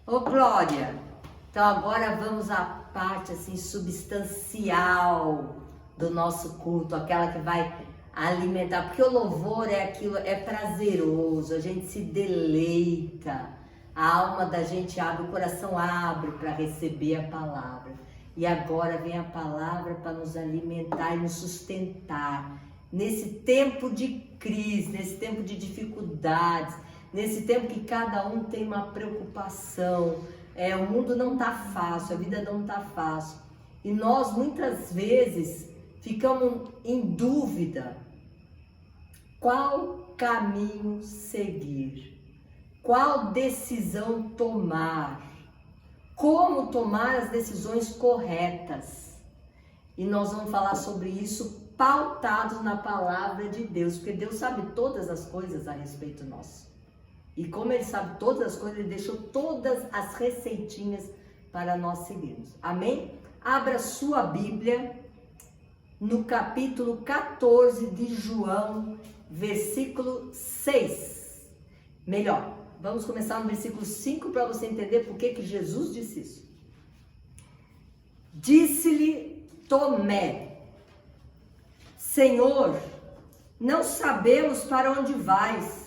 Ô Glória, então agora vamos à parte assim substancial do nosso culto, aquela que vai alimentar, porque o louvor é aquilo, é prazeroso, a gente se deleita, a alma da gente abre, o coração abre para receber a palavra. E agora vem a palavra para nos alimentar e nos sustentar nesse tempo de crise, nesse tempo de dificuldades, nesse tempo que cada um tem uma preocupação. O mundo não está fácil, a vida não está fácil. E nós muitas vezes ficamos em dúvida. Qual caminho seguir? Qual decisão tomar? Como tomar as decisões corretas? E nós vamos falar sobre isso pautados na palavra de Deus, porque Deus sabe todas as coisas a respeito nosso. E como Ele sabe todas as coisas, Ele deixou todas as receitinhas para nós seguirmos. Amém? Abra sua Bíblia no capítulo 14 de João, versículo 6. Melhor, vamos começar no versículo 5 para você entender por que Jesus disse isso. Disse-lhe Tomé: Senhor, não sabemos para onde vais.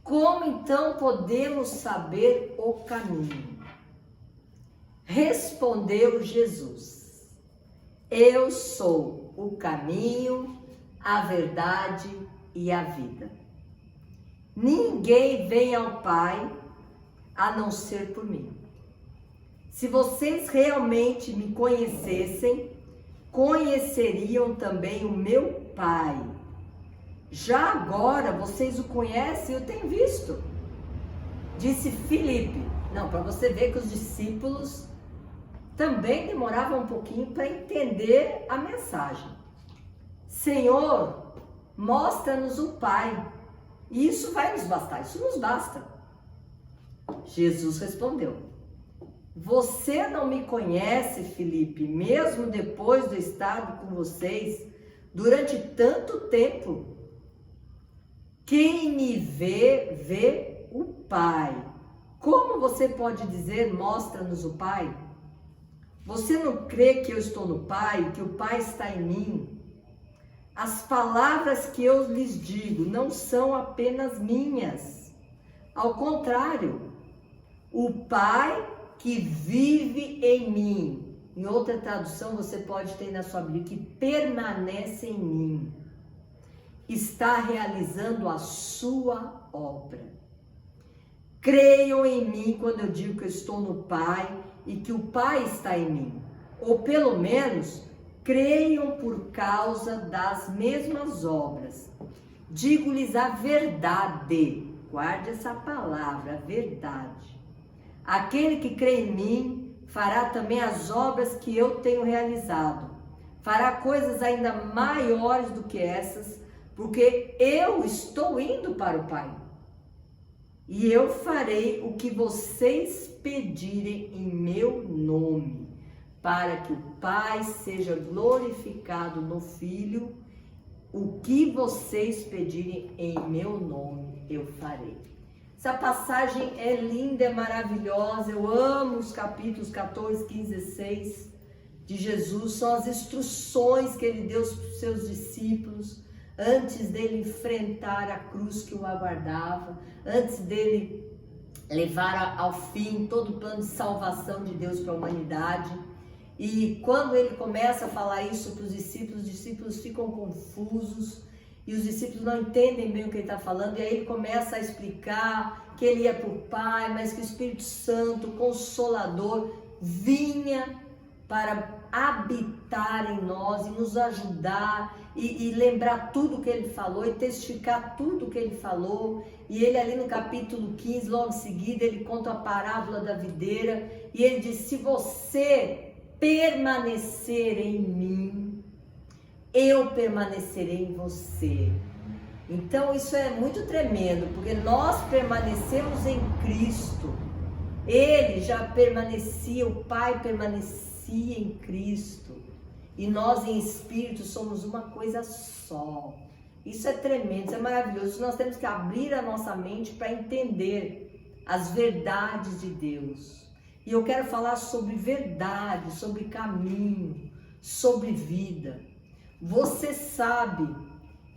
Como então podemos saber o caminho? Respondeu Jesus: Eu sou o caminho, a verdade e a vida. Ninguém vem ao Pai a não ser por mim. Se vocês realmente me conhecessem, conheceriam também o meu Pai. Já agora vocês o conhecem e o têm visto. Disse Filipe. Não, para você ver que os discípulos também demoravam um pouquinho para entender a mensagem. Senhor, mostra-nos o Pai. E isso vai nos bastar, isso nos basta. Jesus respondeu: Você não me conhece, Filipe, mesmo depois de eu estar com vocês durante tanto tempo. Quem me vê, vê o Pai. Como você pode dizer, mostra-nos o Pai? Você não crê que eu estou no Pai, que o Pai está em mim? As palavras que eu lhes digo não são apenas minhas. Ao contrário, o Pai que vive em mim. Em outra tradução você pode ter na sua Bíblia, que permanece em mim, está realizando a sua obra. Creiam em mim quando eu digo que eu estou no Pai e que o Pai está em mim. Ou pelo menos, creiam por causa das mesmas obras. Digo-lhes a verdade. Guarde essa palavra, a verdade. Aquele que crê em mim fará também as obras que eu tenho realizado. Fará coisas ainda maiores do que essas, porque eu estou indo para o Pai. E eu farei o que vocês pedirem em meu nome, para que o Pai seja glorificado no Filho. O que vocês pedirem em meu nome, eu farei. Essa passagem é linda, é maravilhosa. Eu amo os capítulos 14, 15 e 16 de Jesus. São as instruções que ele deu para os seus discípulos antes dele enfrentar a cruz que o aguardava, antes dele levar ao fim todo o plano de salvação de Deus para a humanidade. E quando ele começa a falar isso para os discípulos ficam confusos e os discípulos não entendem bem o que ele está falando. E aí ele começa a explicar que ele ia para o Pai, mas que o Espírito Santo, o Consolador, vinha para habitar em nós e nos ajudar e lembrar tudo que ele falou e testificar tudo que ele falou. E ele ali no capítulo 15, logo em seguida, ele conta a parábola da videira e ele diz: se você permanecer em mim, eu permanecerei em você. Então isso é muito tremendo, porque nós permanecemos em Cristo. Ele já permanecia, o Pai permanecia em Cristo. E nós em espírito somos uma coisa só. Isso é tremendo, isso é maravilhoso. Nós temos que abrir a nossa mente para entender as verdades de Deus. E eu quero falar sobre verdade, sobre caminho, sobre vida. Você sabe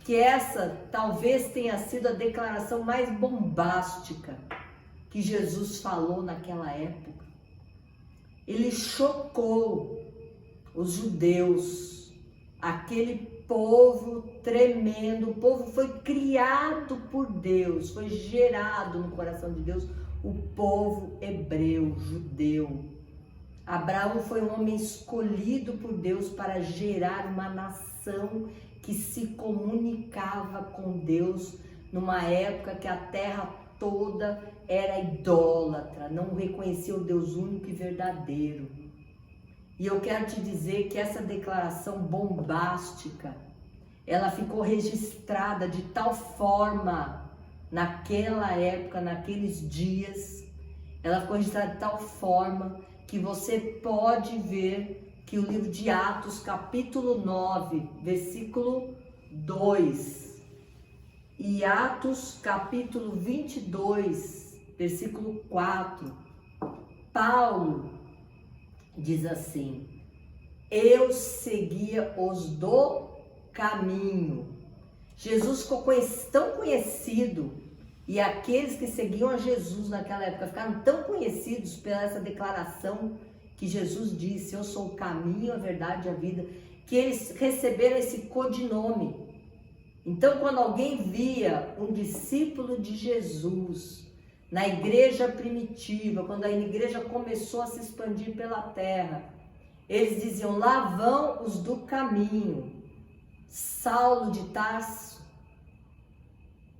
que essa talvez tenha sido a declaração mais bombástica que Jesus falou naquela época. Ele chocou os judeus, aquele povo tremendo. O povo foi criado por Deus, foi gerado no coração de Deus, o povo hebreu, judeu. Abraão foi um homem escolhido por Deus para gerar uma nação que se comunicava com Deus numa época que a terra toda era idólatra, não reconhecia o Deus único e verdadeiro. E eu quero te dizer que essa declaração bombástica, ela ficou registrada de tal forma naquela época, naqueles dias, ela ficou registrada de tal forma que você pode ver que o livro de Atos, capítulo 9, versículo 2, e Atos, capítulo 22, versículo 4, Paulo diz assim: eu seguia os do caminho. Jesus ficou tão conhecido, e aqueles que seguiam a Jesus naquela época ficaram tão conhecidos pela essa declaração que Jesus disse: eu sou o caminho, a verdade e a vida, que eles receberam esse codinome. Então, quando alguém via um discípulo de Jesus na igreja primitiva, quando a igreja começou a se expandir pela terra, eles diziam: lá vão os do caminho. Saulo de Tarso,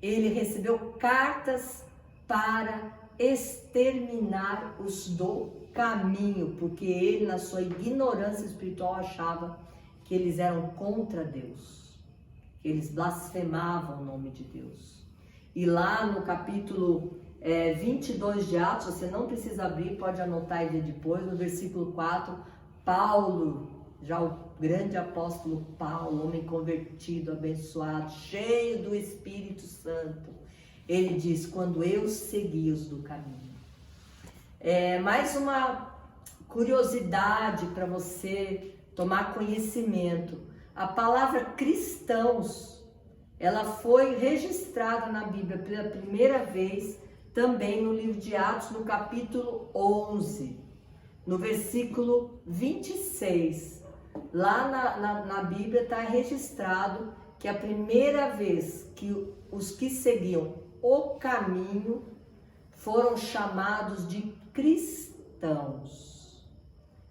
ele recebeu cartas para exterminar os do caminho, porque ele, na sua ignorância espiritual, achava que eles eram contra Deus, que eles blasfemavam o nome de Deus. E lá no capítulo 22 de Atos, você não precisa abrir, pode anotar ele depois, no versículo 4, Paulo, já o grande apóstolo Paulo, homem convertido, abençoado, cheio do Espírito Santo, ele diz: quando eu segui os do caminho. Mais uma curiosidade para você tomar conhecimento: a palavra cristãos, ela foi registrada na Bíblia pela primeira vez também no livro de Atos, no capítulo 11, no versículo 26. Lá na Bíblia está registrado que a primeira vez que os que seguiam o caminho foram chamados de cristãos.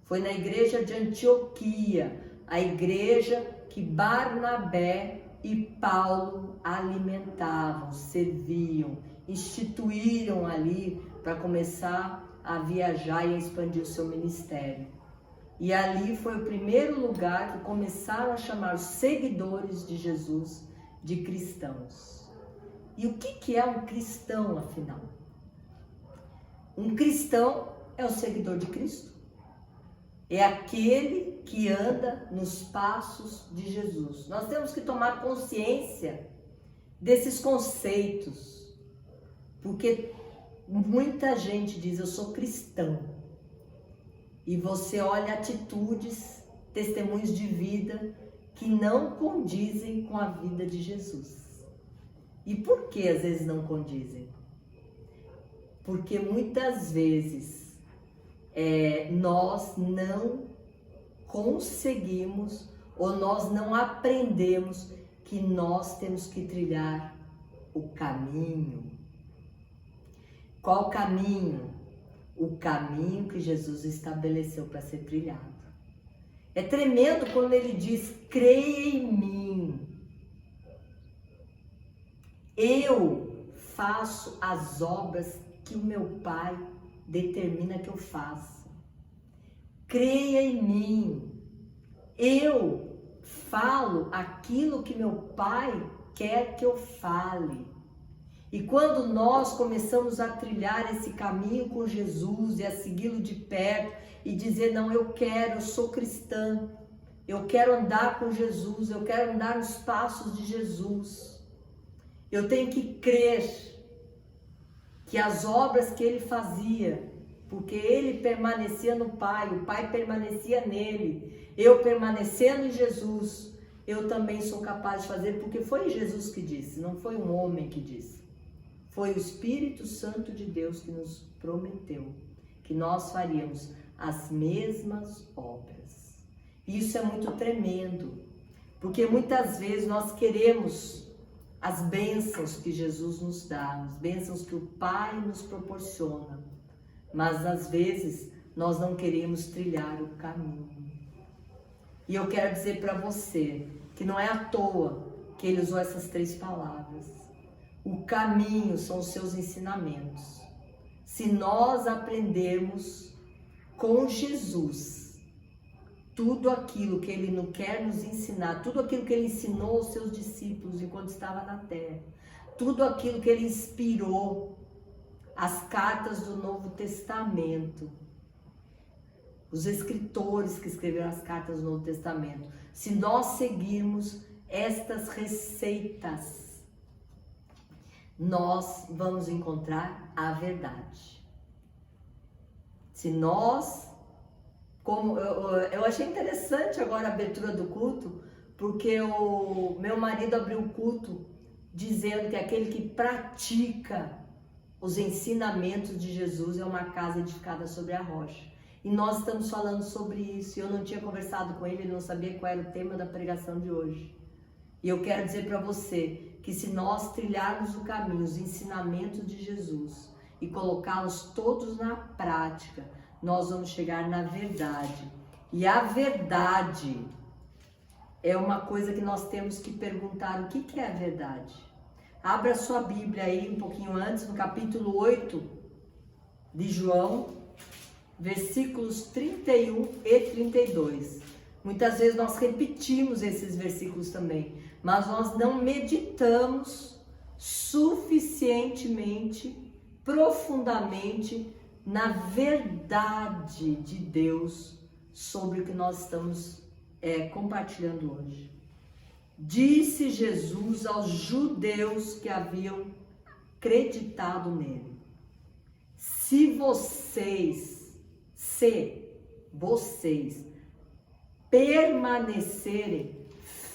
Foi na igreja de Antioquia, a igreja que Barnabé e Paulo alimentavam, serviam, instituíram ali para começar a viajar e a expandir o seu ministério. E ali foi o primeiro lugar que começaram a chamar os seguidores de Jesus de cristãos. E o que é um cristão, afinal? Um cristão é o seguidor de Cristo. É aquele que anda nos passos de Jesus. Nós temos que tomar consciência desses conceitos, porque muita gente diz: eu sou cristão. E você olha atitudes, testemunhos de vida que não condizem com a vida de Jesus. E por que às vezes não condizem? Porque muitas vezes nós não conseguimos ou nós não aprendemos que nós temos que trilhar o caminho. Qual caminho? O caminho que Jesus estabeleceu para ser trilhado. É tremendo quando ele diz: creia em mim. Eu faço as obras que o meu Pai determina que eu faça. Creia em mim. Eu falo aquilo que meu Pai quer que eu fale. E quando nós começamos a trilhar esse caminho com Jesus e a segui-lo de perto e dizer: não, eu sou cristã, eu quero andar com Jesus, eu quero andar nos passos de Jesus, eu tenho que crer que as obras que ele fazia, porque ele permanecia no Pai, o Pai permanecia nele, eu permanecendo em Jesus, eu também sou capaz de fazer, porque foi Jesus que disse, não foi um homem que disse. Foi o Espírito Santo de Deus que nos prometeu que nós faríamos as mesmas obras. Isso é muito tremendo, porque muitas vezes nós queremos as bênçãos que Jesus nos dá, as bênçãos que o Pai nos proporciona, mas às vezes nós não queremos trilhar o caminho. E eu quero dizer para você que não é à toa que ele usou essas 3 palavras. O caminho são os seus ensinamentos. Se nós aprendermos com Jesus tudo aquilo que ele não quer nos ensinar, tudo aquilo que ele ensinou aos seus discípulos enquanto estava na terra, tudo aquilo que ele inspirou, as cartas do Novo Testamento, os escritores que escreveram as cartas do Novo Testamento, se nós seguirmos estas receitas, nós vamos encontrar a verdade. Se nós, como eu achei interessante agora a abertura do culto, porque o meu marido abriu o culto dizendo que aquele que pratica os ensinamentos de Jesus é uma casa edificada sobre a rocha. E nós estamos falando sobre isso. Eu não tinha conversado com ele, ele não sabia qual era o tema da pregação de hoje. E eu quero dizer para você que se nós trilharmos o caminho, os ensinamentos de Jesus e colocá-los todos na prática, nós vamos chegar na verdade. E a verdade é uma coisa que nós temos que perguntar: o que é a verdade? Abra sua Bíblia aí um pouquinho antes, no capítulo 8 de João, versículos 31 e 32. Muitas vezes nós repetimos esses versículos também, mas nós não meditamos suficientemente, profundamente na verdade de Deus sobre o que nós estamos compartilhando hoje. Disse Jesus aos judeus que haviam acreditado nele: se vocês permanecerem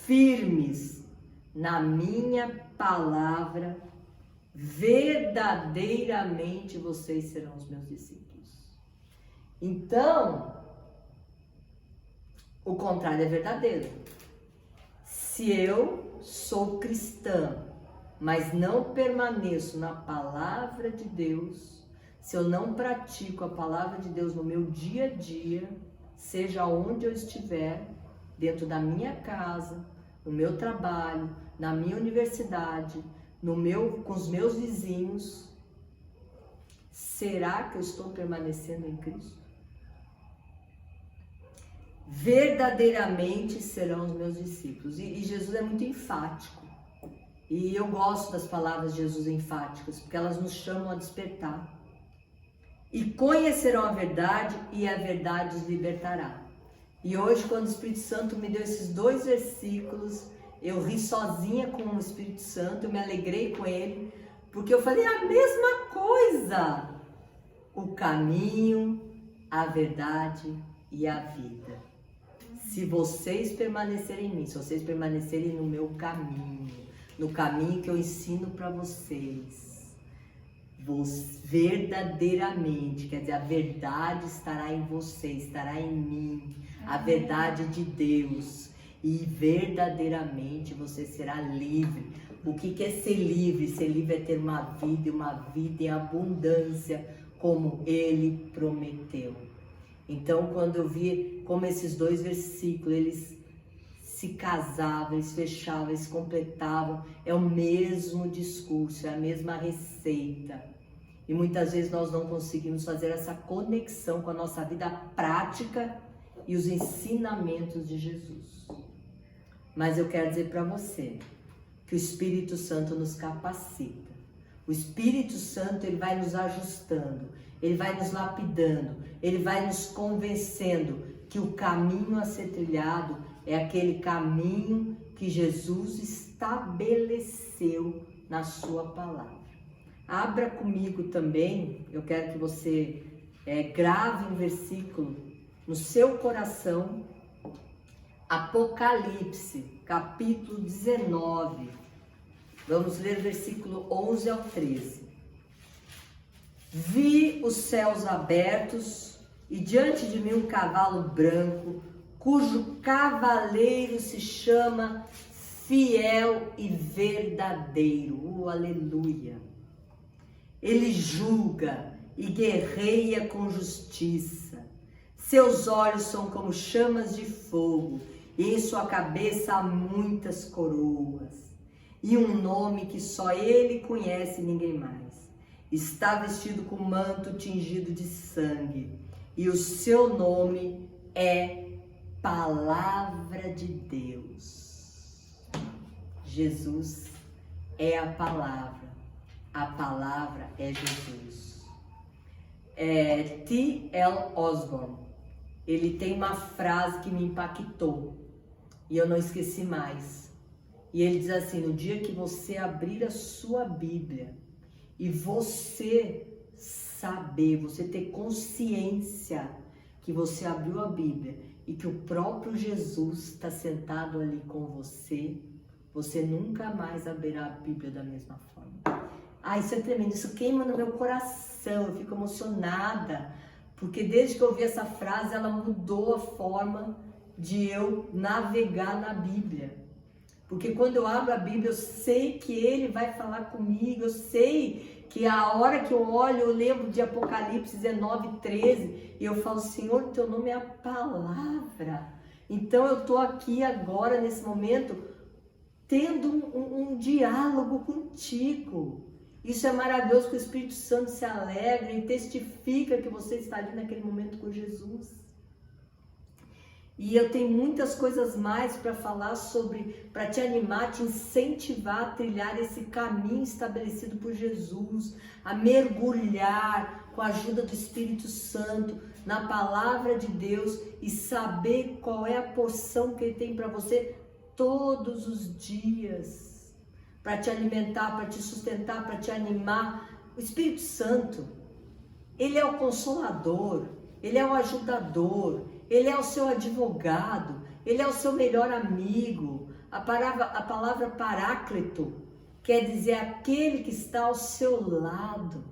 firmes na minha palavra, verdadeiramente vocês serão os meus discípulos. Então, o contrário é verdadeiro. Se eu sou cristã, mas não permaneço na palavra de Deus, se eu não pratico a palavra de Deus no meu dia a dia, seja onde eu estiver, dentro da minha casa, no meu trabalho, na minha universidade, com os meus vizinhos, será que eu estou permanecendo em Cristo? Verdadeiramente serão os meus discípulos. E Jesus é muito enfático. E eu gosto das palavras de Jesus enfáticas, porque elas nos chamam a despertar. E conhecerão a verdade, e a verdade os libertará. E hoje, quando o Espírito Santo me deu esses 2 versículos, eu ri sozinha com o Espírito Santo, eu me alegrei com ele, porque eu falei a mesma coisa. O caminho, a verdade e a vida. Se vocês permanecerem em mim, se vocês permanecerem no meu caminho, no caminho que eu ensino para vocês, verdadeiramente, quer dizer, a verdade estará em você, estará em mim, a verdade de Deus, e verdadeiramente você será livre. O que é ser livre? Ser livre é ter uma vida em abundância, como Ele prometeu. Então, quando eu vi como esses 2 versículos, eles se casavam, eles fechavam, eles completavam, é o mesmo discurso, é a mesma receita. E muitas vezes nós não conseguimos fazer essa conexão com a nossa vida prática e os ensinamentos de Jesus. Mas eu quero dizer para você que o Espírito Santo nos capacita. O Espírito Santo, ele vai nos ajustando, ele vai nos lapidando, ele vai nos convencendo que o caminho a ser trilhado é aquele caminho que Jesus estabeleceu na sua palavra. Abra comigo também, eu quero que você grave um versículo no seu coração, Apocalipse, capítulo 19. Vamos ler versículo 11 ao 13. Vi os céus abertos e diante de mim um cavalo branco, cujo cavaleiro se chama Fiel e Verdadeiro. Aleluia! Ele julga e guerreia com justiça. Seus olhos são como chamas de fogo e em sua cabeça há muitas coroas. E um nome que só ele conhece e ninguém mais. Está vestido com manto tingido de sangue, e o seu nome é Palavra de Deus. Jesus é a palavra é Jesus. T.L. Osborne, ele tem uma frase que me impactou, e eu não esqueci mais. E ele diz assim: no dia que você abrir a sua Bíblia e você saber, você ter consciência que você abriu a Bíblia e que o próprio Jesus está sentado ali com você, você nunca mais abrirá a Bíblia da mesma forma. Isso é tremendo, isso queima no meu coração, eu fico emocionada, porque desde que eu ouvi essa frase, ela mudou a forma de eu navegar na Bíblia. Porque quando eu abro a Bíblia, eu sei que Ele vai falar comigo, eu sei que a hora que eu olho, eu lembro de Apocalipse 19, 13, e eu falo: Senhor, teu nome é a palavra. Então eu estou aqui agora, nesse momento, tendo um diálogo contigo. Isso é maravilhoso, que o Espírito Santo se alegra e testifica que você está ali naquele momento com Jesus. E eu tenho muitas coisas mais para falar para te animar, te incentivar a trilhar esse caminho estabelecido por Jesus, a mergulhar com a ajuda do Espírito Santo na palavra de Deus e saber qual é a porção que Ele tem para você todos os dias, para te alimentar, para te sustentar, para te animar. O Espírito Santo, Ele é o Consolador, Ele é o ajudador, Ele é o seu advogado, Ele é o seu melhor amigo. A palavra paráclito quer dizer aquele que está ao seu lado,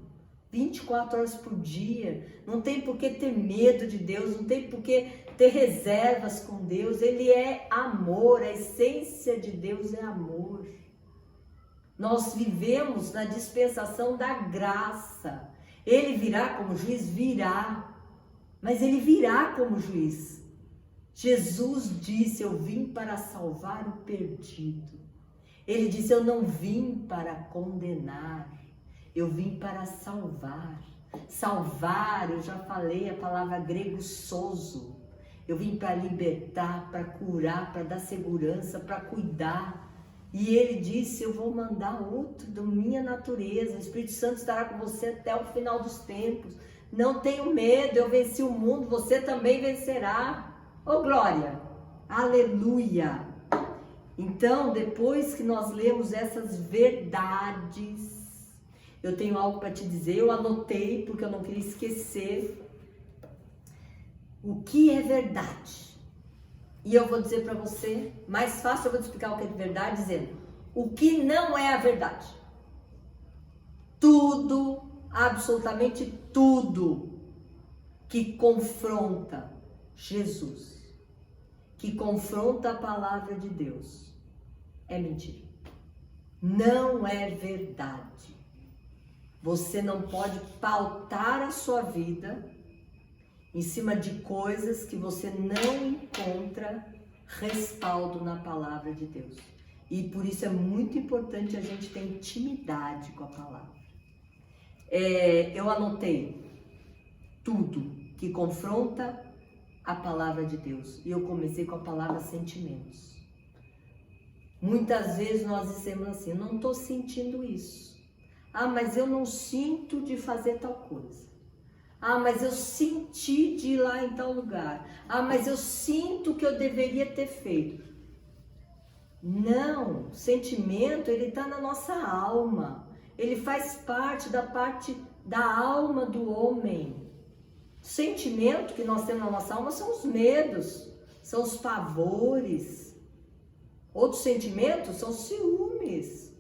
24 horas por dia. Não tem por que ter medo de Deus, não tem por que ter reservas com Deus. Ele é amor, a essência de Deus é amor. Nós vivemos na dispensação da graça. Ele virá como juiz? Virá. Mas Ele virá como juiz. Jesus disse: eu vim para salvar o perdido. Ele disse: eu não vim para condenar, eu vim para salvar. Salvar, eu já falei a palavra grego sozo. Eu vim para libertar, para curar, para dar segurança, para cuidar. E Ele disse: eu vou mandar outro da minha natureza. O Espírito Santo estará com você até o final dos tempos. Não tenho medo, eu venci o mundo, você também vencerá. Oh, glória! Aleluia! Então, depois que nós lemos essas verdades, eu tenho algo para te dizer. Eu anotei porque eu não queria esquecer. O que é verdade? E eu vou dizer para você, mais fácil eu vou te explicar o que é verdade, dizendo o que não é a verdade. Tudo, absolutamente tudo que confronta Jesus, que confronta a palavra de Deus, é mentira. Não é verdade. Você não pode pautar a sua vida em cima de coisas que você não encontra respaldo na palavra de Deus. E por isso é muito importante a gente ter intimidade com a palavra. Eu anotei tudo que confronta a palavra de Deus. E eu comecei com a palavra sentimentos. Muitas vezes nós dizemos assim: eu não estou sentindo isso. Mas eu não sinto de fazer tal coisa. Mas eu senti de ir lá em tal lugar. Mas eu sinto que eu deveria ter feito. Não, sentimento, ele está na nossa alma. ele faz parte da alma do homem. O sentimento que nós temos na nossa alma são os medos, são os pavores. Outros sentimentos são ciúmes,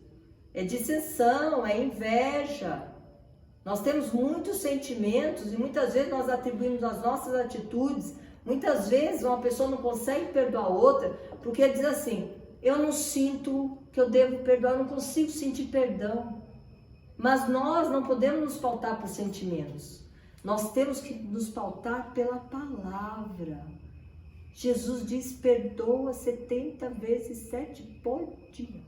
é dissensão, é inveja. Nós temos muitos sentimentos e muitas vezes nós atribuímos as nossas atitudes. Muitas vezes uma pessoa não consegue perdoar a outra porque diz assim: eu não sinto que eu devo perdoar, eu não consigo sentir perdão. Mas nós não podemos nos pautar por sentimentos. Nós temos que nos pautar pela palavra. Jesus diz: perdoa 70 vezes 7 por dia.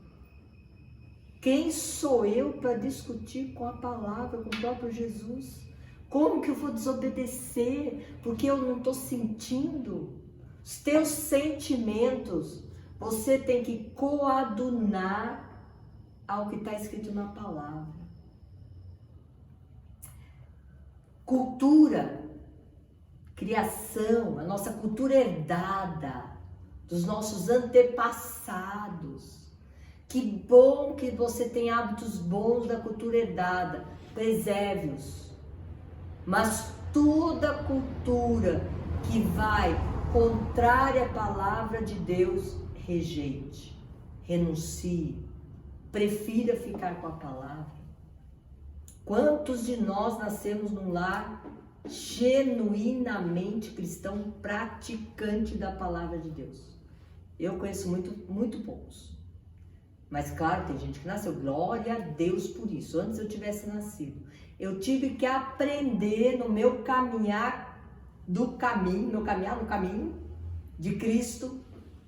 Quem sou eu para discutir com a palavra, com o próprio Jesus? Como que eu vou desobedecer porque eu não estou sentindo? Os teus sentimentos, você tem que coadunar ao que está escrito na palavra. Cultura, criação, a nossa cultura herdada dos nossos antepassados. Que bom que você tem hábitos bons da cultura herdada, preserve-os. Mas toda cultura que vai contrária à palavra de Deus, rejeite, renuncie, prefira ficar com a palavra. Quantos de nós nascemos num lar genuinamente cristão, praticante da palavra de Deus? Eu conheço muito poucos. Mas claro, tem gente que nasceu, glória a Deus por isso. Antes eu tivesse nascido, eu tive que aprender no meu caminhar no caminho de Cristo,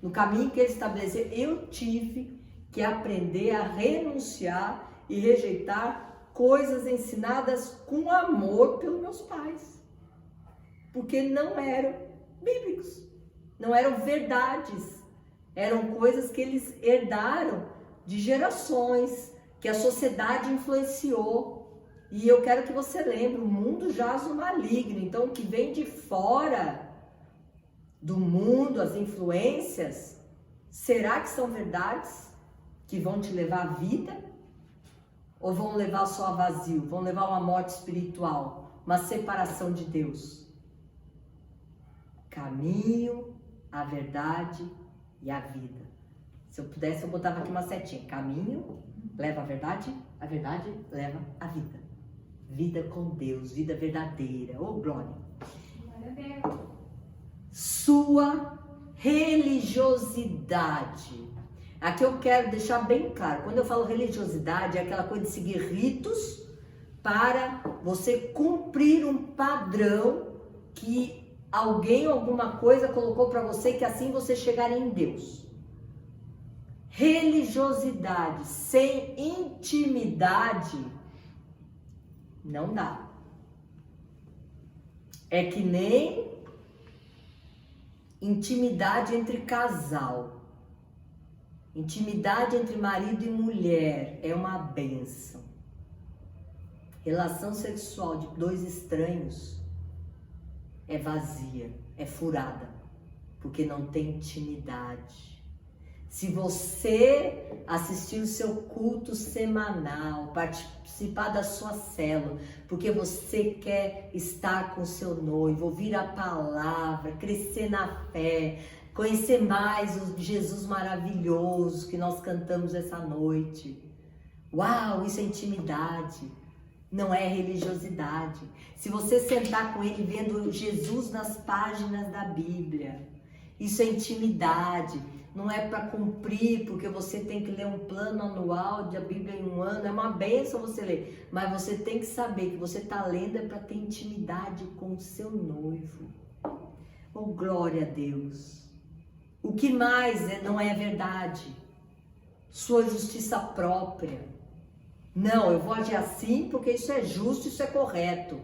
no caminho que Ele estabeleceu. Eu tive que aprender a renunciar e rejeitar coisas ensinadas com amor pelos meus pais, porque não eram bíblicos, não eram verdades, eram coisas que eles herdaram de gerações, que a sociedade influenciou. E eu quero que você lembre, o mundo jaz no maligno. Então o que vem de fora do mundo, as influências, será que são verdades que vão te levar à vida? Ou vão levar só a vazio? Vão levar a uma morte espiritual, uma separação de Deus? Caminho, a verdade e a vida. Se eu pudesse, eu botava aqui uma setinha. Caminho leva a verdade leva a vida. Vida com Deus, vida verdadeira. Oh, glória! Sua religiosidade. Aqui eu quero deixar bem claro. Quando eu falo religiosidade, é aquela coisa de seguir ritos para você cumprir um padrão que alguém ou alguma coisa colocou para você, que assim você chegaria em Deus. Religiosidade sem intimidade não dá. É que nem intimidade entre casal. Intimidade entre marido e mulher é uma bênção. Relação sexual de dois estranhos é vazia, é furada, porque não tem intimidade. Se você assistir o seu culto semanal, participar da sua célula, porque você quer estar com o seu noivo, ouvir a palavra, crescer na fé, conhecer mais o Jesus maravilhoso que nós cantamos essa noite. Uau, isso é intimidade, não é religiosidade. Se você sentar com ele vendo Jesus nas páginas da Bíblia, isso é intimidade. Não é para cumprir, porque você tem que ler um plano anual da Bíblia em um ano. É uma bênção você ler, mas você tem que saber que você está lendo é para ter intimidade com o seu noivo. Oh, glória a Deus! O que mais não é verdade? Sua justiça própria. Não, eu vou agir assim porque isso é justo, isso é correto.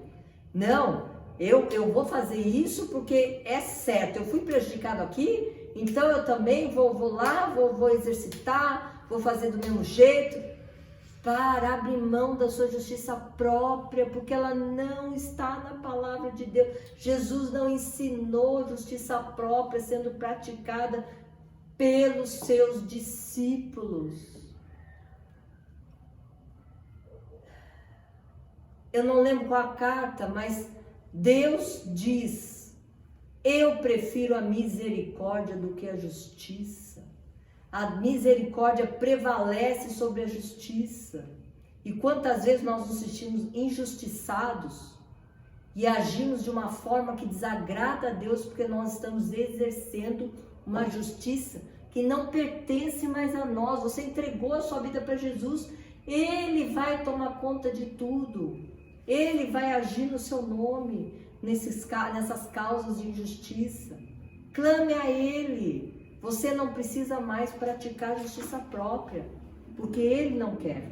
Não, eu vou fazer isso porque é certo. Eu fui prejudicado aqui, então eu também vou lá, vou exercitar, vou fazer do mesmo jeito, para abrir mão da sua justiça própria, porque ela não está na palavra de Deus. Jesus não ensinou justiça própria sendo praticada pelos seus discípulos. eu não lembro qual a carta, mas Deus diz: eu prefiro a misericórdia do que a justiça. A misericórdia prevalece sobre a justiça. E quantas vezes nós nos sentimos injustiçados e agimos de uma forma que desagrada a Deus, porque nós estamos exercendo uma justiça que não pertence mais a nós. Você entregou a sua vida para Jesus, Ele vai tomar conta de tudo. Ele vai agir no seu nome, nessas causas de injustiça. Clame a Ele. Você não precisa mais praticar justiça própria, porque Ele não quer.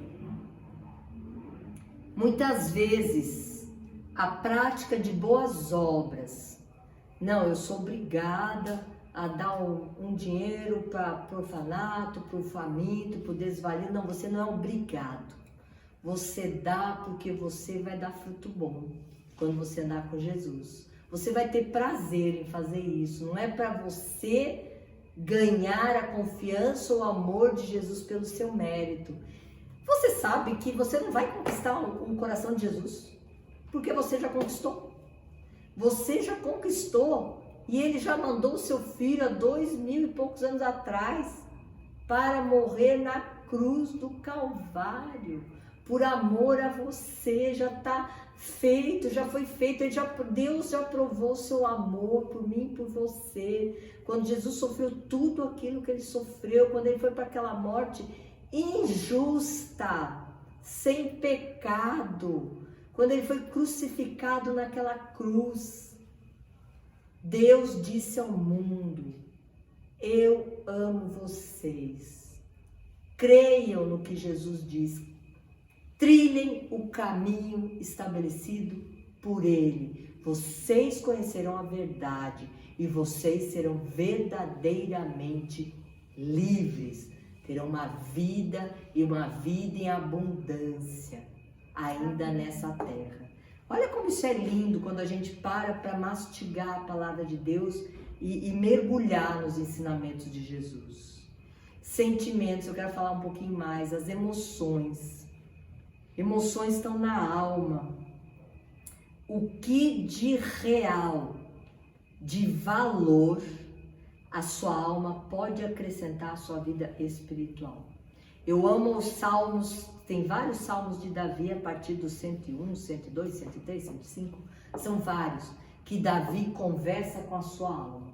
Muitas vezes, a prática de boas obras, não, eu sou obrigada a dar um dinheiro para o orfanato, para o faminto, para o desvalido. Não, você não é obrigado. Você dá porque você vai dar fruto bom quando você andar com Jesus. Você vai ter prazer em fazer isso. Não é para você ganhar a confiança ou o amor de Jesus pelo seu mérito. Você sabe que você não vai conquistar o coração de Jesus, porque você já conquistou. Você já conquistou e Ele já mandou o seu filho há 2000 e poucos anos atrás para morrer na cruz do Calvário. Por amor a você, já está feito, já foi feito. Deus já provou o seu amor por mim e por você. Quando Jesus sofreu tudo aquilo que Ele sofreu, quando Ele foi para aquela morte injusta, sem pecado, quando Ele foi crucificado naquela cruz, Deus disse ao mundo: eu amo vocês. Creiam no que Jesus disse. Trilhem o caminho estabelecido por Ele. Vocês conhecerão a verdade e vocês serão verdadeiramente livres. Terão uma vida e uma vida em abundância ainda nessa terra. Olha como isso é lindo quando a gente para mastigar a palavra de Deus e mergulhar nos ensinamentos de Jesus. Sentimentos, eu quero falar um pouquinho mais, as emoções. Emoções estão na alma. O que de real, de valor, a sua alma pode acrescentar à sua vida espiritual? Eu amo os salmos, tem vários salmos de Davi a partir do 101, 102, 103, 105, são vários, que Davi conversa com a sua alma.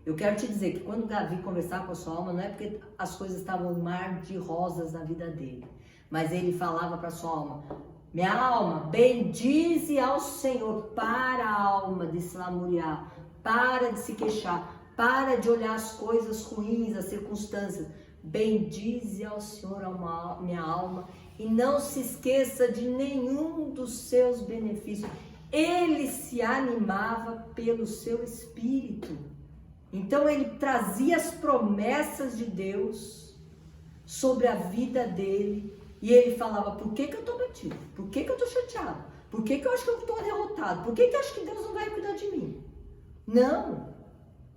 Eu quero te dizer que quando Davi conversava com a sua alma, não é porque as coisas estavam um mar de rosas na vida dele, mas ele falava para a sua alma: minha alma, bendize ao Senhor. Para a alma de se lamuriar, para de se queixar, para de olhar as coisas ruins, as circunstâncias. Bendize ao Senhor, minha alma, e não se esqueça de nenhum dos seus benefícios. Ele se animava pelo seu espírito. Então ele trazia as promessas de Deus sobre a vida dele. E ele falava: por que eu estou batido? Por que eu estou chateado? Por que eu acho que eu estou derrotado? Por que eu acho que Deus não vai cuidar de mim? Não!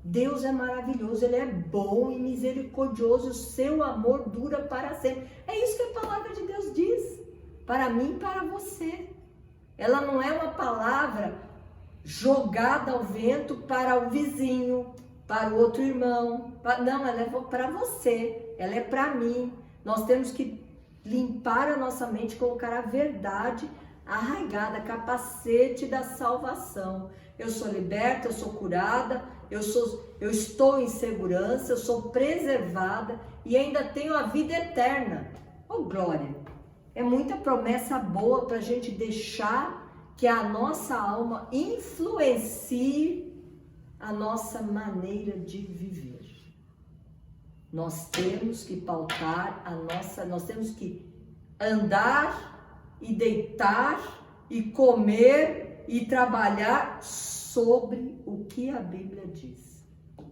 Deus é maravilhoso, Ele é bom e misericordioso, o seu amor dura para sempre. É isso que a palavra de Deus diz, para mim e para você. Ela não é uma palavra jogada ao vento para o vizinho, para o outro irmão. Não, ela é para você, ela é para mim. Nós temos que limpar a nossa mente, colocar a verdade arraigada, capacete da salvação. Eu sou liberta, eu sou curada, eu estou em segurança, eu sou preservada e ainda tenho a vida eterna. Oh, glória! É muita promessa boa para a gente deixar que a nossa alma influencie a nossa maneira de viver. Nós temos que pautar nós temos que andar e deitar e comer e trabalhar sobre o que a Bíblia diz,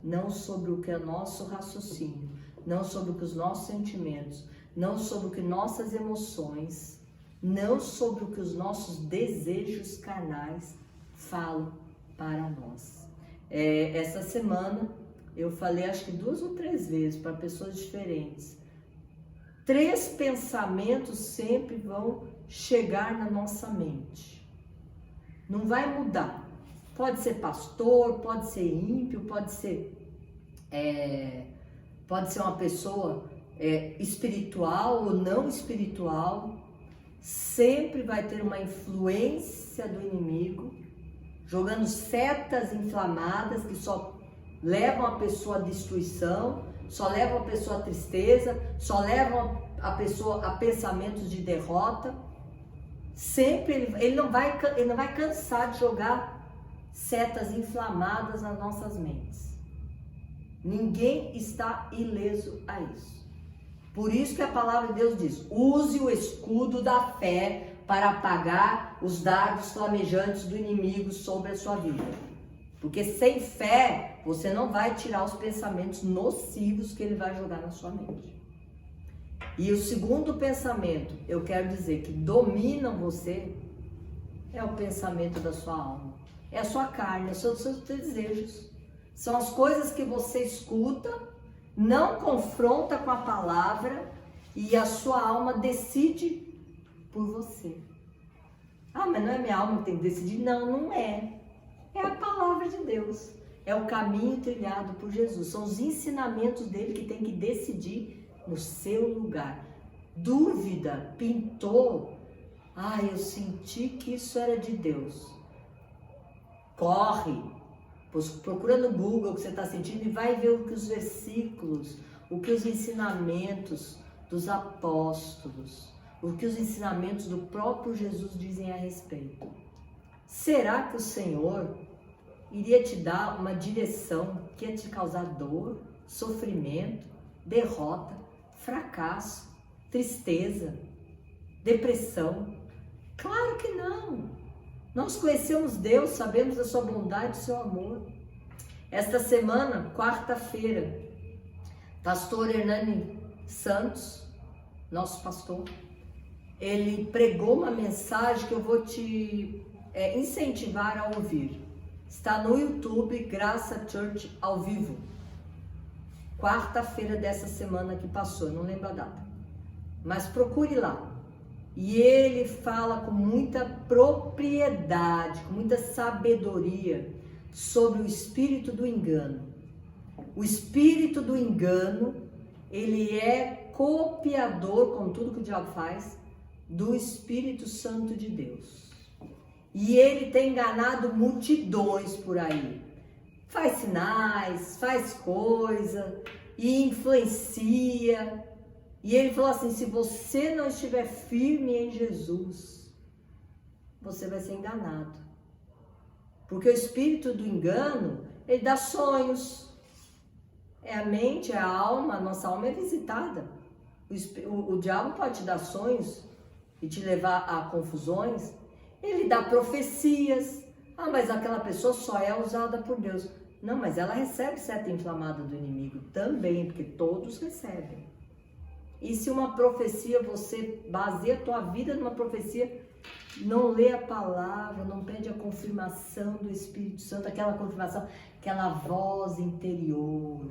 não sobre o que é nosso raciocínio, não sobre o que os nossos sentimentos, não sobre o que nossas emoções, não sobre o que os nossos desejos carnais falam para nós. Essa semana eu falei, acho que 2 ou 3 vezes para pessoas diferentes. 3 pensamentos sempre vão chegar na nossa mente. Não vai mudar. Pode ser pastor, pode ser ímpio, pode ser uma pessoa espiritual ou não espiritual. Sempre vai ter uma influência do inimigo, jogando setas inflamadas que só levam a pessoa à destruição, só levam a pessoa à tristeza, só levam a pessoa a pensamentos de derrota. Sempre ele não vai cansar de jogar setas inflamadas nas nossas mentes. Ninguém está ileso a isso. Por isso que a palavra de Deus diz: use o escudo da fé para apagar os dardos flamejantes do inimigo sobre a sua vida. Porque sem fé, você não vai tirar os pensamentos nocivos que ele vai jogar na sua mente. E o segundo pensamento, eu quero dizer que dominam você, é o pensamento da sua alma. É a sua carne, são os seus desejos. São as coisas que você escuta, não confronta com a palavra e a sua alma decide por você. Ah, mas não é minha alma que tem que decidir? Não, não é. É a palavra de Deus. É o caminho trilhado por Jesus. São os ensinamentos dele que tem que decidir no seu lugar. Dúvida, pintou. Ah, eu senti que isso era de Deus. Corre. Procura no Google o que você está sentindo e vai ver o que os versículos, o que os ensinamentos dos apóstolos, o que os ensinamentos do próprio Jesus dizem a respeito. Será que o Senhor iria te dar uma direção que ia te causar dor, sofrimento, derrota, fracasso, tristeza, depressão? Claro que não! Nós conhecemos Deus, sabemos da sua bondade e do seu amor. Esta semana, quarta-feira, pastor Hernani Santos, nosso pastor, ele pregou uma mensagem que eu vou te incentivar a ouvir. Está no YouTube, Graça Church ao vivo. Quarta-feira dessa semana que passou, não lembro a data. Mas procure lá. E ele fala com muita propriedade, com muita sabedoria sobre o espírito do engano. O espírito do engano, ele é copiador, com tudo que o diabo faz, do Espírito Santo de Deus. E ele tem enganado multidões por aí. Faz sinais, faz coisa e influencia. E ele falou assim: se você não estiver firme em Jesus, você vai ser enganado. Porque o espírito do engano, ele dá sonhos. É a mente, é a alma, a nossa alma é visitada. O diabo pode te dar sonhos e te levar a confusões. Ele dá profecias. Ah, mas aquela pessoa só é usada por Deus. Não, mas ela recebe seta inflamada do inimigo também, porque todos recebem. E se uma profecia, você baseia a tua vida numa profecia, não lê a palavra, não pede a confirmação do Espírito Santo, aquela confirmação, aquela voz interior.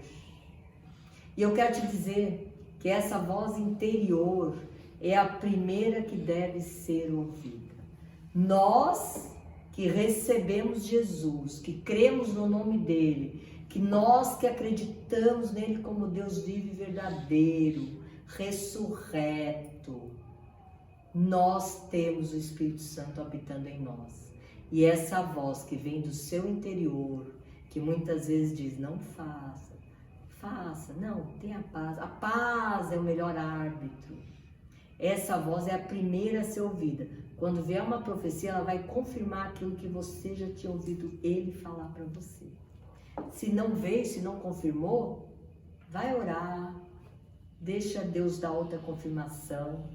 E eu quero te dizer que essa voz interior é a primeira que deve ser ouvida. Nós que recebemos Jesus, que cremos no nome dele, que nós que acreditamos nele como Deus vivo e verdadeiro, ressurreto, nós temos o Espírito Santo habitando em nós. E essa voz que vem do seu interior, que muitas vezes diz: não faça, faça, não, tenha paz. A paz é o melhor árbitro. Essa voz é a primeira a ser ouvida. Quando vier uma profecia, ela vai confirmar aquilo que você já tinha ouvido ele falar para você. Se não veio, se não confirmou, vai orar. Deixa Deus dar outra confirmação.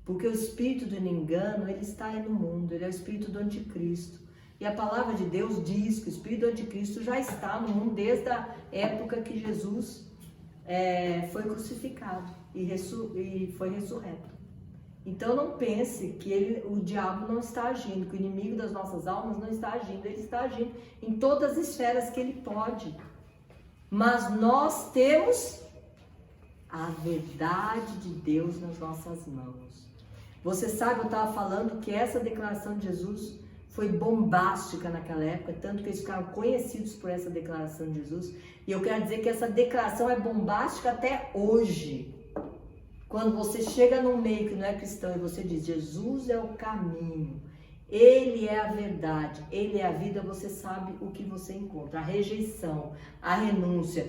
Porque o espírito do engano, ele está aí no mundo. Ele é o espírito do anticristo. E a palavra de Deus diz que o espírito do anticristo já está no mundo desde a época que Jesus foi crucificado e foi ressurreto. Então não pense que o diabo não está agindo, que o inimigo das nossas almas não está agindo. Ele está agindo em todas as esferas que ele pode. Mas nós temos a verdade de Deus nas nossas mãos. Você sabe, eu estava falando que essa declaração de Jesus foi bombástica naquela época, tanto que eles ficaram conhecidos por essa declaração de Jesus. E eu quero dizer que essa declaração é bombástica até hoje. Quando você chega num meio que não é cristão e você diz, Jesus é o caminho, Ele é a verdade, Ele é a vida, você sabe o que você encontra. A rejeição, a renúncia.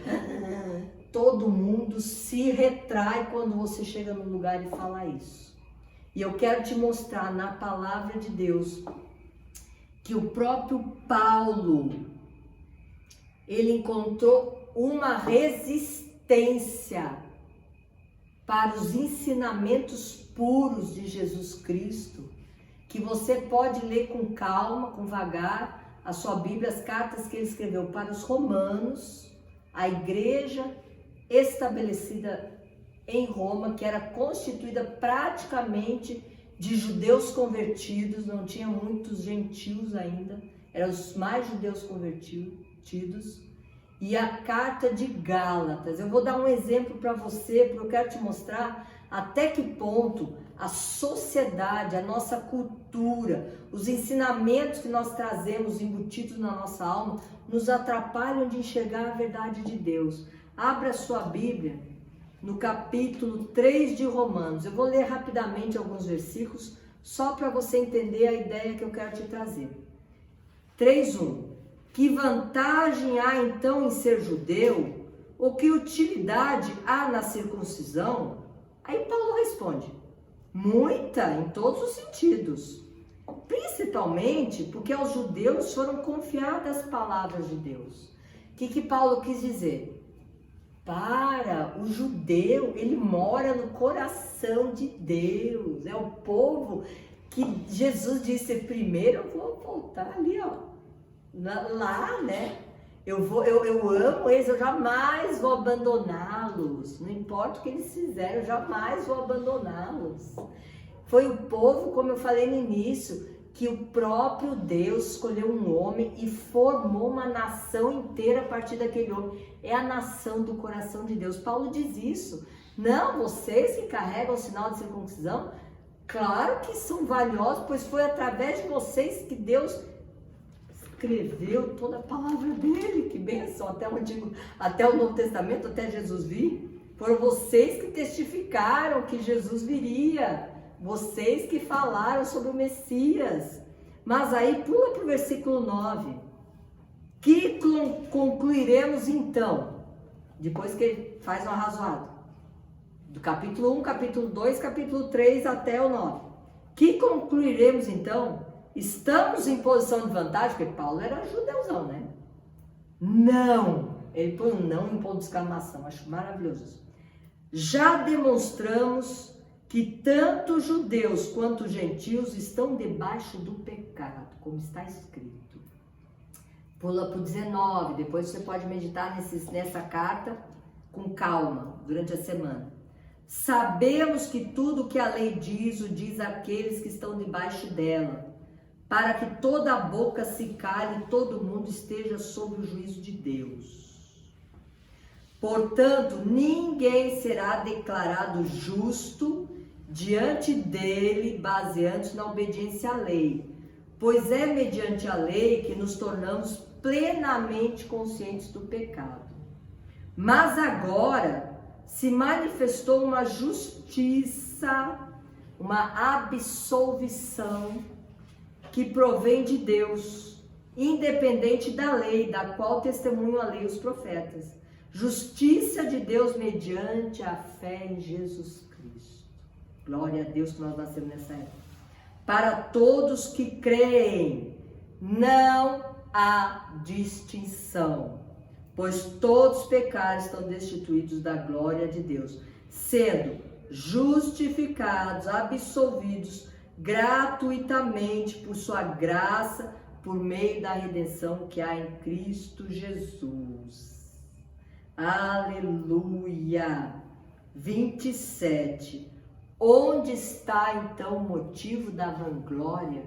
Todo mundo se retrai quando você chega num lugar e fala isso. E eu quero te mostrar na palavra de Deus que o próprio Paulo, ele encontrou uma resistência para os ensinamentos puros de Jesus Cristo, que você pode ler com calma, com vagar, a sua Bíblia, as cartas que ele escreveu para os romanos, a igreja estabelecida em Roma, que era constituída praticamente de judeus convertidos, não tinha muitos gentios ainda, eram os mais judeus convertidos, e a carta de Gálatas. Eu vou dar um exemplo para você, porque eu quero te mostrar até que ponto a sociedade, a nossa cultura, os ensinamentos que nós trazemos embutidos na nossa alma, nos atrapalham de enxergar a verdade de Deus. Abra a sua Bíblia no capítulo 3 de Romanos. Eu vou ler rapidamente alguns versículos, só para você entender a ideia que eu quero te trazer. 3:1. Que vantagem há então em ser judeu? Ou que utilidade há na circuncisão? Aí Paulo responde, muita, em todos os sentidos. Principalmente porque aos judeus foram confiadas as palavras de Deus. O que Paulo quis dizer? Para o judeu, ele mora no coração de Deus. É o povo que Jesus disse, primeiro eu vou voltar ali, ó. Lá, né? Eu amo eles, eu jamais vou abandoná-los. Não importa o que eles fizerem, eu jamais vou abandoná-los. Foi o povo, como eu falei no início, que o próprio Deus escolheu um homem e formou uma nação inteira a partir daquele homem. É a nação do coração de Deus. Paulo diz isso. Não, vocês que carregam o sinal de circuncisão, claro que são valiosos, pois foi através de vocês que Deus escreveu toda a palavra dele. Que bênção, até o Novo Testamento, até Jesus vir. Foram vocês que testificaram que Jesus viria. Vocês que falaram sobre o Messias. Mas aí pula para o versículo 9. Que concluiremos então? Depois que ele faz um arrazoado. Do capítulo 1, capítulo 2, capítulo 3 até o 9. Que concluiremos então? Estamos em posição de vantagem? Porque Paulo era judeuzão, né? Não. Ele põe um não em ponto de exclamação. Acho maravilhoso isso. Já demonstramos que tanto judeus quanto gentios estão debaixo do pecado, como está escrito. Pula para o 19, depois você pode meditar nessa carta com calma, durante a semana. Sabemos que tudo que a lei diz, o diz àqueles que estão debaixo dela, para que toda a boca se cale e todo mundo esteja sob o juízo de Deus. Portanto, ninguém será declarado justo diante dele, baseando-se na obediência à lei, pois é mediante a lei que nos tornamos plenamente conscientes do pecado. Mas agora se manifestou uma justiça, uma absolvição que provém de Deus, independente da lei, da qual testemunham a lei e os profetas. Justiça de Deus mediante a fé em Jesus Cristo. Glória a Deus que nós nascemos nessa época. Para todos que creem, não há distinção, pois todos os pecados estão destituídos da glória de Deus, sendo justificados, absolvidos gratuitamente por sua graça, por meio da redenção que há em Cristo Jesus. Aleluia! 27. Onde está então o motivo da vanglória?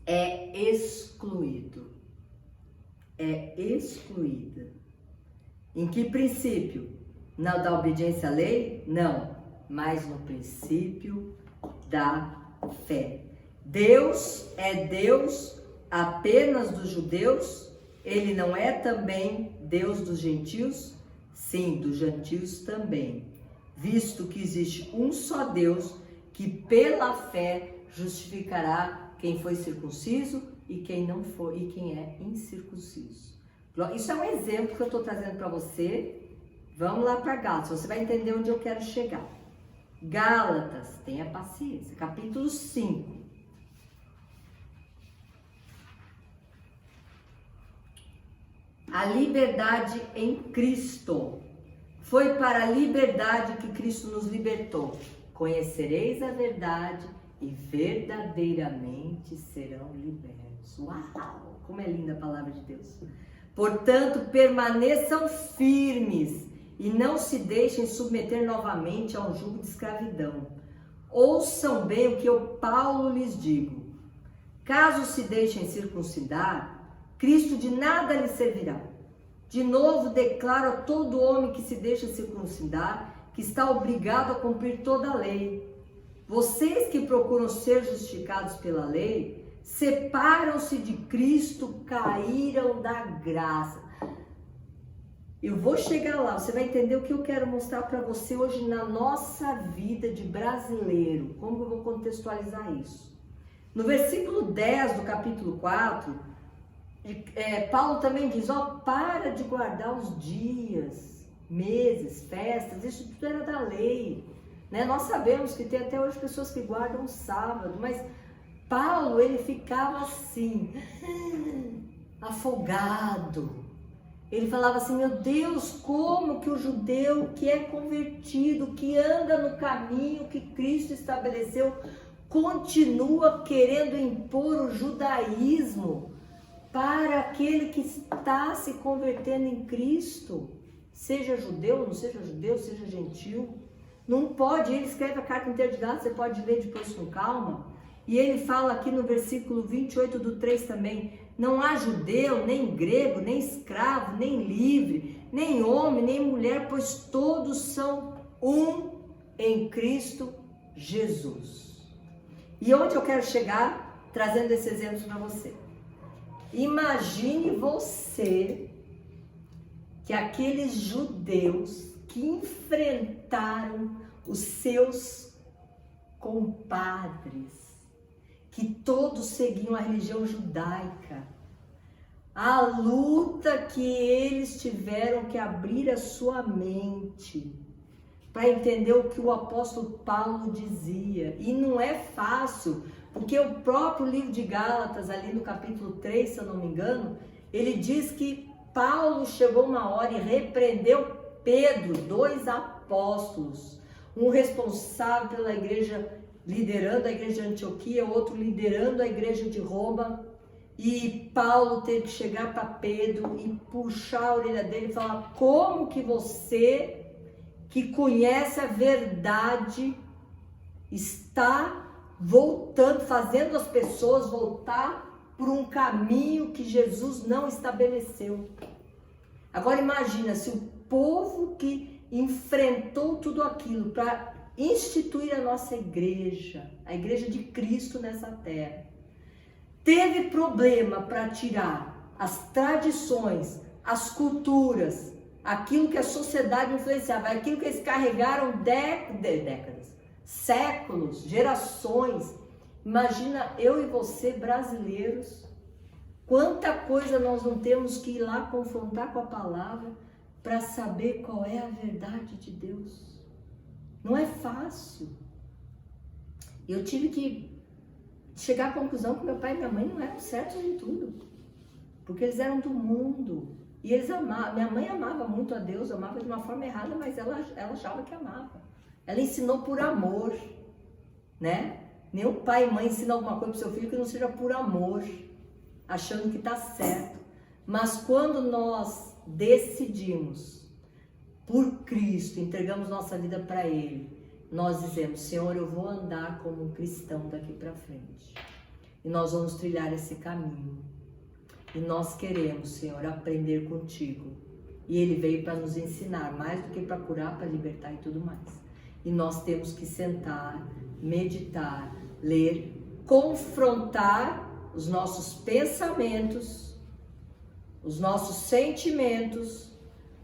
É excluído. É excluída. Em que princípio? Na da obediência à lei? Não, mas no princípio da fé. Deus é Deus apenas dos judeus? Ele não é também Deus dos gentios? Sim, dos gentios também, visto que existe um só Deus que pela fé justificará quem foi circunciso e quem não foi e quem é incircunciso. Isso é um exemplo que eu estou trazendo para você. Vamos lá para Gálatas, você vai entender onde eu quero chegar. Gálatas, tenha paciência, capítulo 5. A liberdade em Cristo. Foi para a liberdade que Cristo nos libertou. Conhecereis a verdade e verdadeiramente serão libertos. Uau! Como é linda a palavra de Deus. Portanto, permaneçam firmes e não se deixem submeter novamente a um jugo de escravidão. Ouçam bem o que eu, Paulo, lhes digo. Caso se deixem circuncidar, Cristo de nada lhe servirá. De novo, declaro a todo homem que se deixa circuncidar que está obrigado a cumprir toda a lei. Vocês que procuram ser justificados pela lei, separam-se de Cristo, caíram da graça. Eu vou chegar lá, você vai entender o que eu quero mostrar para você hoje na nossa vida de brasileiro. Como eu vou contextualizar isso? No versículo 10 do capítulo 4, Paulo também diz, para de guardar os dias, meses, festas, isso tudo era da lei, né? Nós sabemos que tem até hoje pessoas que guardam o sábado, mas Paulo, ele ficava assim, afogado. Ele falava assim, meu Deus, como que o judeu que é convertido, que anda no caminho que Cristo estabeleceu, continua querendo impor o judaísmo para aquele que está se convertendo em Cristo, seja judeu, não seja judeu, seja gentil. Não pode, ele escreve a carta inteira de Gálatas, você pode ler depois com calma. E ele fala aqui no versículo 28 do 3 também, não há judeu, nem grego, nem escravo, nem livre, nem homem, nem mulher, pois todos são um em Cristo Jesus. E onde eu quero chegar trazendo esse exemplo para você? Imagine você que aqueles judeus que enfrentaram os seus compadres, que todos seguiam a religião judaica, a luta que eles tiveram que abrir a sua mente para entender o que o apóstolo Paulo dizia. E não é fácil, porque o próprio livro de Gálatas, ali no capítulo 3, se eu não me engano, ele diz que Paulo chegou uma hora e repreendeu Pedro, 2 apóstolos, um responsável pela igreja, liderando a igreja de Antioquia, outro liderando a igreja de Roma, e Paulo teve que chegar para Pedro e puxar a orelha dele e falar, como que você, que conhece a verdade, está voltando, fazendo as pessoas voltar por um caminho que Jesus não estabeleceu. Agora imagina se o povo que enfrentou tudo aquilo para instituir a nossa igreja, a igreja de Cristo nessa terra, teve problema para tirar as tradições, as culturas, aquilo que a sociedade influenciava, aquilo que eles carregaram décadas, séculos, gerações. Imagina eu e você, brasileiros, quanta coisa nós não temos que ir lá confrontar com a palavra para saber qual é a verdade de Deus. Não é fácil. Eu tive que chegar à conclusão que meu pai e minha mãe não eram certos em tudo, porque eles eram do mundo. E eles amavam, minha mãe amava muito a Deus, amava de uma forma errada, mas ela achava que amava. Ela ensinou por amor, né? Nenhum pai e mãe ensina alguma coisa para o seu filho que não seja por amor, achando que está certo. Mas quando nós decidimos por Cristo, entregamos nossa vida para Ele, nós dizemos, Senhor, eu vou andar como um cristão daqui para frente. E nós vamos trilhar esse caminho. E nós queremos, Senhor, aprender contigo. E Ele veio para nos ensinar, mais do que para curar, para libertar e tudo mais. E nós temos que sentar, meditar, ler confrontar os nossos pensamentos, os nossos sentimentos,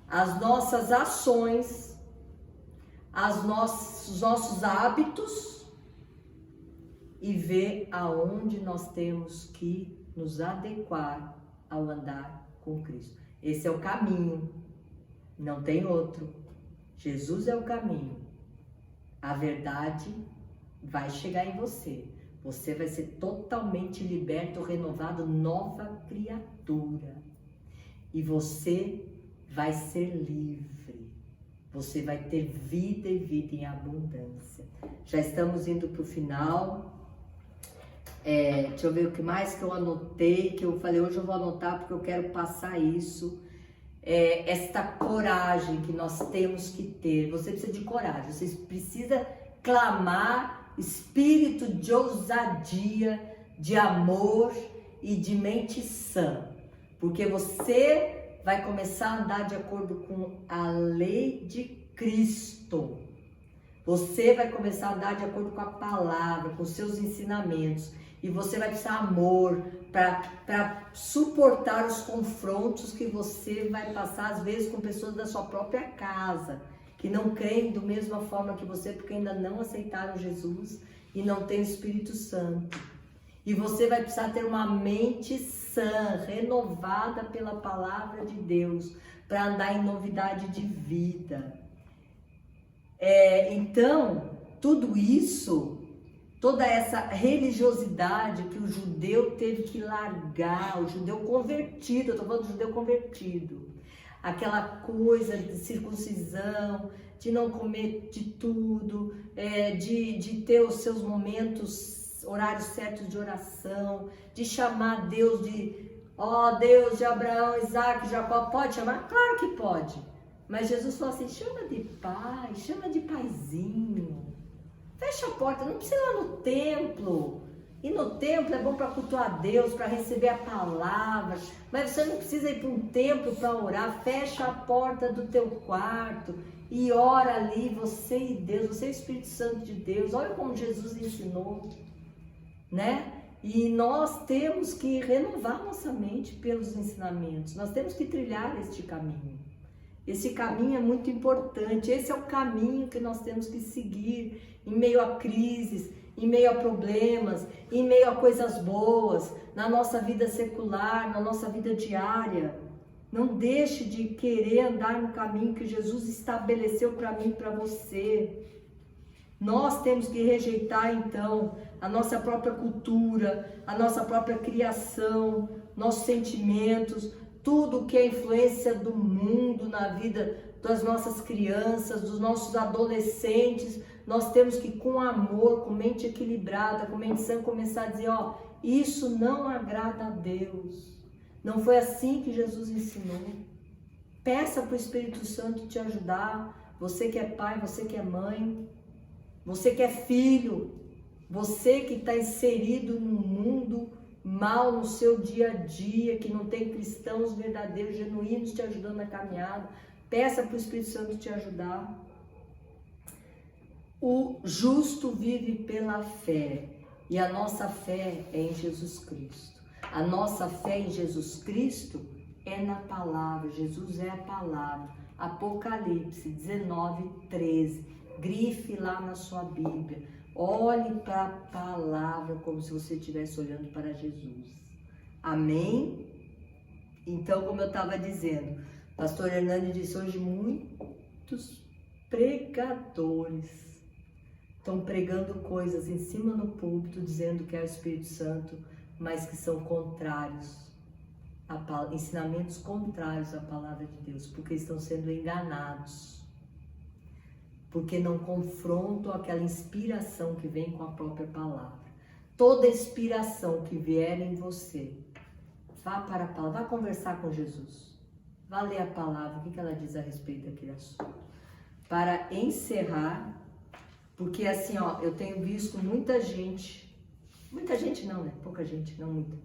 as nossas ações, os nossos hábitos e ver aonde nós temos que nos adequar ao andar com Cristo. Esse é o caminho, não tem outro. Jesus é o caminho. A verdade vai chegar em você. Você vai ser totalmente liberto, renovado, nova criatura. E você vai ser livre. Você vai ter vida e vida em abundância. Já estamos indo para o final. Deixa eu ver o que mais que eu anotei, que eu falei, hoje eu vou anotar porque eu quero passar isso. Esta coragem que nós temos que ter. Você precisa de coragem, você precisa clamar espírito de ousadia, de amor e de mente sã, porque você vai começar a andar de acordo com a lei de Cristo. Você vai começar a andar de acordo com a palavra, com os seus ensinamentos, e você vai precisar de amor para suportar os confrontos que você vai passar, às vezes, com pessoas da sua própria casa, que não creem da mesma forma que você, porque ainda não aceitaram Jesus e não tem o Espírito Santo. E você vai precisar ter uma mente sã, renovada pela palavra de Deus, para andar em novidade de vida. Então, tudo isso, toda essa religiosidade que o judeu teve que largar, o judeu convertido, eu estou falando do judeu convertido, aquela coisa de circuncisão, de não comer de tudo, de ter os seus momentos, horários certos de oração, de chamar Deus de, Deus de Abraão, Isaac, Jacó, pode chamar? Claro que pode. Mas Jesus falou assim, chama de pai, chama de paizinho. Fecha a porta, não precisa ir lá no templo. E no templo é bom para cultuar a Deus, para receber a palavra. Mas você não precisa ir para um templo para orar. Fecha a porta do teu quarto e ora ali, você e Deus, você é o Espírito Santo de Deus. Olha como Jesus ensinou, né? E nós temos que renovar nossa mente pelos ensinamentos. Nós temos que trilhar este caminho. Esse caminho é muito importante. Esse é o caminho que nós temos que seguir em meio a crises, em meio a problemas, em meio a coisas boas, na nossa vida secular, na nossa vida diária. Não deixe de querer andar no caminho que Jesus estabeleceu para mim e para você. Nós temos que rejeitar, então, a nossa própria cultura, a nossa própria criação, nossos sentimentos, tudo que é influência do mundo na vida das nossas crianças, dos nossos adolescentes. Nós temos que, com amor, com mente equilibrada, com mente sã, começar a dizer, isso não agrada a Deus. Não foi assim que Jesus ensinou. Peça para o Espírito Santo te ajudar. Você que é pai, você que é mãe, você que é filho, você que está inserido no mundo mal no seu dia a dia, que não tem cristãos verdadeiros, genuínos te ajudando na caminhada. Peça para o Espírito Santo te ajudar. O justo vive pela fé, e a nossa fé é em Jesus Cristo. A nossa fé em Jesus Cristo é na palavra. Jesus é a palavra. Apocalipse 19:13. Grife lá na sua Bíblia. Olhe para a palavra como se você estivesse olhando para Jesus. Amém? Então, como eu estava dizendo, pastor Hernani disse hoje, muitos pregadores estão pregando coisas em cima no púlpito, dizendo que é o Espírito Santo, mas que são contrários, ensinamentos contrários à palavra de Deus, porque estão sendo enganados, porque não confrontam aquela inspiração que vem com a própria palavra. Toda inspiração que vier em você, vá para a palavra, vá conversar com Jesus, vá ler a palavra, o que ela diz a respeito daquele assunto. Para encerrar, porque assim, eu tenho visto muita gente não, né? Pouca gente, não muita,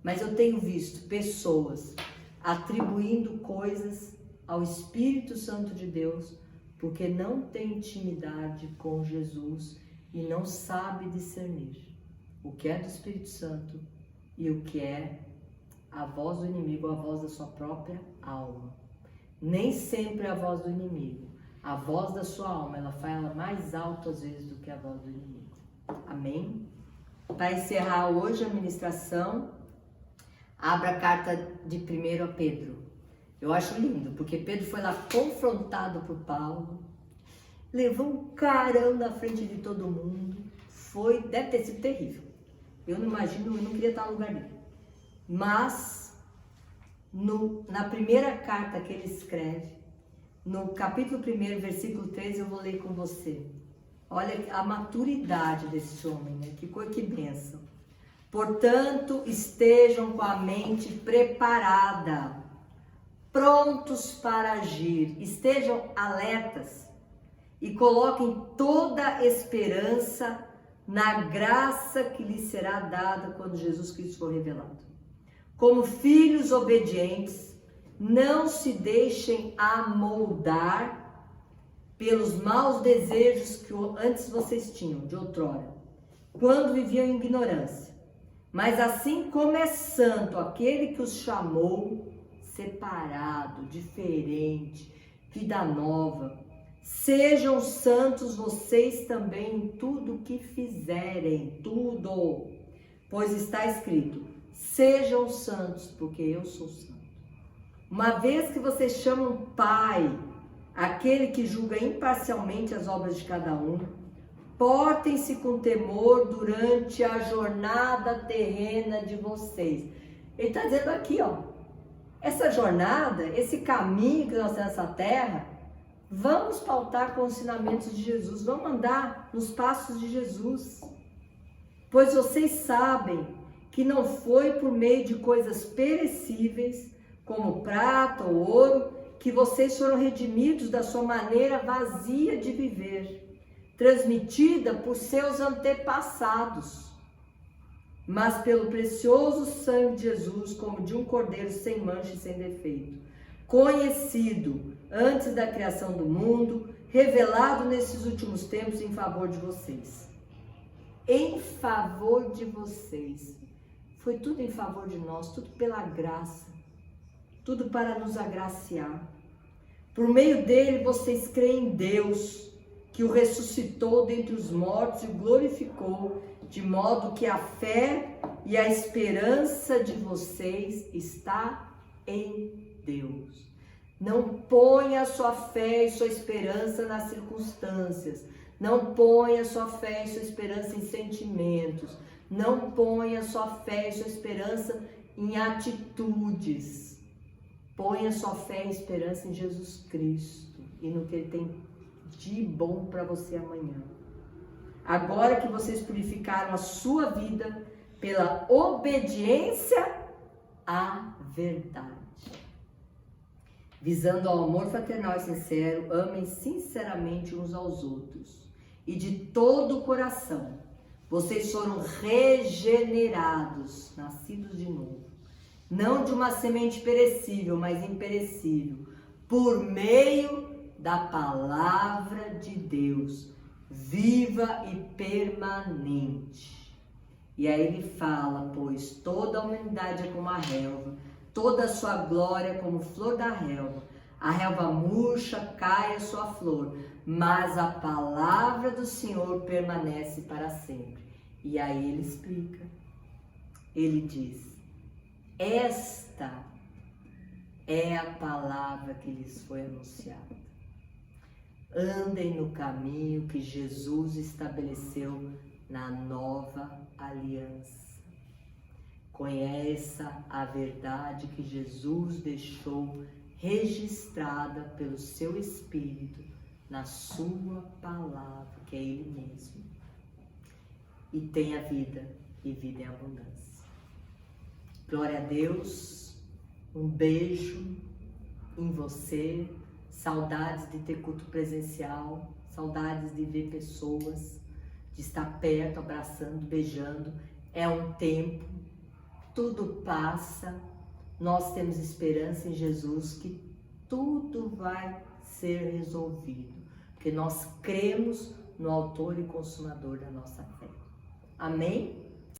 mas eu tenho visto pessoas atribuindo coisas ao Espírito Santo de Deus, porque não tem intimidade com Jesus e não sabe discernir. o que é do Espírito Santo e o que é a voz do inimigo, a voz da sua própria alma. Nem sempre é a voz do inimigo. A voz da sua alma, ela fala mais alto às vezes do que a voz do inimigo. Amém? Para encerrar hoje a ministração, abra a carta de 1 a Pedro. Eu acho lindo, porque Pedro foi lá confrontado por Paulo, levou um carão na frente de todo mundo, deve ter sido terrível. Eu não imagino, eu não queria estar no lugar dele. Mas, na primeira carta que ele escreve, no capítulo 1, versículo 3, eu vou ler com você. Olha a maturidade desse homem, né? Que bênção. Portanto, estejam com a mente preparada, prontos para agir, estejam alertas e coloquem toda a esperança na graça que lhes será dada quando Jesus Cristo for revelado. Como filhos obedientes, não se deixem amoldar pelos maus desejos que antes vocês tinham, de outrora, quando viviam em ignorância. Mas assim como é santo aquele que os chamou, separado, diferente, vida nova, sejam santos vocês também em tudo o que fizerem, tudo, pois está escrito, sejam santos, porque eu sou santo. Uma vez que vocês chamam Pai, aquele que julga imparcialmente as obras de cada um, portem-se com temor durante a jornada terrena de vocês. Ele está dizendo aqui, ó, essa jornada, esse caminho que nós temos nessa terra, vamos pautar com os ensinamentos de Jesus, vamos andar nos passos de Jesus. Pois vocês sabem que não foi por meio de coisas perecíveis, como prata ou ouro, que vocês foram redimidos da sua maneira vazia de viver, transmitida por seus antepassados, mas pelo precioso sangue de Jesus, como de um cordeiro sem mancha e sem defeito, conhecido antes da criação do mundo, revelado nesses últimos tempos em favor de vocês. Em favor de vocês. Foi tudo em favor de nós, tudo pela graça, tudo para nos agraciar. Por meio dele vocês creem em Deus, que o ressuscitou dentre os mortos e o glorificou, de modo que a fé e a esperança de vocês está em Deus. Não ponha sua fé e sua esperança nas circunstâncias. Não ponha sua fé e sua esperança em sentimentos. Não ponha sua fé e sua esperança em atitudes. Ponha sua fé e esperança em Jesus Cristo e no que Ele tem de bom para você amanhã. Agora que vocês purificaram a sua vida pela obediência à verdade. Visando ao amor fraternal e sincero, amem sinceramente uns aos outros. E de todo o coração, vocês foram regenerados, nascidos de novo. Não de uma semente perecível, mas imperecível, por meio da palavra de Deus, viva e permanente. E aí ele fala, pois toda a humanidade é como a relva, toda a sua glória como flor da relva. A relva murcha, cai a sua flor, mas a palavra do Senhor permanece para sempre. E aí ele explica, ele diz, esta é a palavra que lhes foi anunciada. Andem no caminho que Jesus estabeleceu na nova aliança. Conheça a verdade que Jesus deixou registrada pelo seu Espírito na sua palavra, que é Ele mesmo. E tenha vida e vida em abundância. Glória a Deus, um beijo em você, saudades de ter culto presencial, saudades de ver pessoas, de estar perto, abraçando, beijando. É um tempo, tudo passa, nós temos esperança em Jesus que tudo vai ser resolvido, porque nós cremos no autor e consumador da nossa fé. Amém?